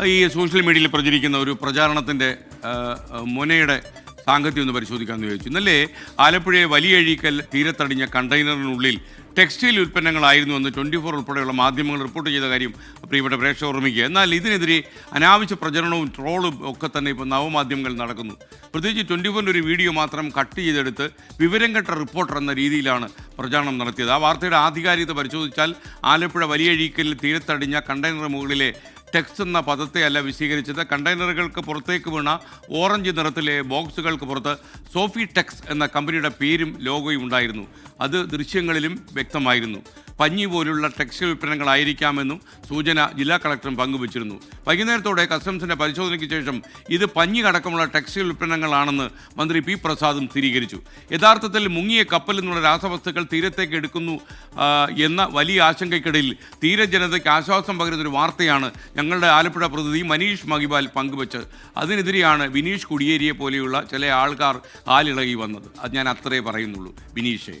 ഈ സോഷ്യൽ മീഡിയയിൽ പ്രചരിക്കുന്ന ഒരു പ്രചാരണത്തിൻ്റെ മുനയുടെ സാങ്കത്യം ഒന്ന് പരിശോധിക്കാമെന്ന് ചോദിച്ചു. ഇന്നലെ ആലപ്പുഴയെ വലിയഴീക്കൽ തീരത്തടിഞ്ഞ കണ്ടെയ്നറിനുള്ളിൽ ടെക്സ്റ്റൈൽ ഉൽപ്പന്നങ്ങളായിരുന്നുവെന്ന് 24 ഉൾപ്പെടെയുള്ള മാധ്യമങ്ങൾ റിപ്പോർട്ട് ചെയ്ത കാര്യം പ്രിയപ്പെട്ട പ്രേക്ഷകർ ഓർമ്മിക്കുക. എന്നാൽ ഇതിനെതിരെ അനാവശ്യ പ്രചരണവും ട്രോളും ഒക്കെ തന്നെ ഇപ്പോൾ നവമാധ്യമങ്ങളിൽ നടക്കുന്നു. പ്രത്യേകിച്ച് 24 ഒരു വീഡിയോ മാത്രം കട്ട് ചെയ്തെടുത്ത് വിവരം കെട്ട റിപ്പോർട്ടർ എന്ന രീതിയിലാണ് പ്രചാരണം നടത്തിയത്. ആ വാർത്തയുടെ ആധികാരികത പരിശോധിച്ചാൽ ആലപ്പുഴ വലിയഴീക്കലിൽ തീരത്തടിഞ്ഞ കണ്ടെയ്നർ മുകളിലെ ടെക്സ്റ്റ് എന്ന പദത്തെയല്ല വിശദീകരിച്ചത്. കണ്ടെയ്നറുകൾക്ക് പുറത്തേക്ക് വീണ ഓറഞ്ച് നിറത്തിലെ ബോക്സുകൾക്ക് പുറത്ത് സോഫി ടെക്സ് എന്ന കമ്പനിയുടെ പേരും ലോഗോയും ഉണ്ടായിരുന്നു. അത് ദൃശ്യങ്ങളിലും വ്യക്തമായിരുന്നു. പഞ്ഞി പോലുള്ള ടെക്സ്റ്റൈൽ ഉൽപ്പന്നങ്ങളായിരിക്കാമെന്നും സൂചന ജില്ലാ കളക്ടറും പങ്കുവച്ചിരുന്നു. വൈകുന്നേരത്തോടെ കസ്റ്റംസിൻ്റെ പരിശോധനയ്ക്ക് ശേഷം ഇത് പഞ്ഞി അടക്കമുള്ള ടെക്സ്റ്റൈൽ ഉൽപ്പന്നങ്ങളാണെന്ന് മന്ത്രി പി പ്രസാദും സ്ഥിരീകരിച്ചു. യഥാർത്ഥത്തിൽ മുങ്ങിയ കപ്പലിൽ നിന്നുള്ള രാസവസ്തുക്കൾ തീരത്തേക്ക് എടുക്കുന്നു എന്ന വലിയ ആശങ്കയ്ക്കിടയിൽ തീരജനതയ്ക്ക് ആശ്വാസം പകരുന്നൊരു വാർത്തയാണ് ഞങ്ങളുടെ ആലപ്പുഴ പ്രതിനിധി മനീഷ് മഹിബാൽ പങ്കുവച്ചത്. അതിനെതിരെയാണ് വിനീഷ് കുടിയേരിയെ പോലെയുള്ള ചില ആൾക്കാർ കാലിളകി വന്നത്. അത് ഞാൻ അത്രേ പറയുന്നുള്ളൂ. വിനീഷേ.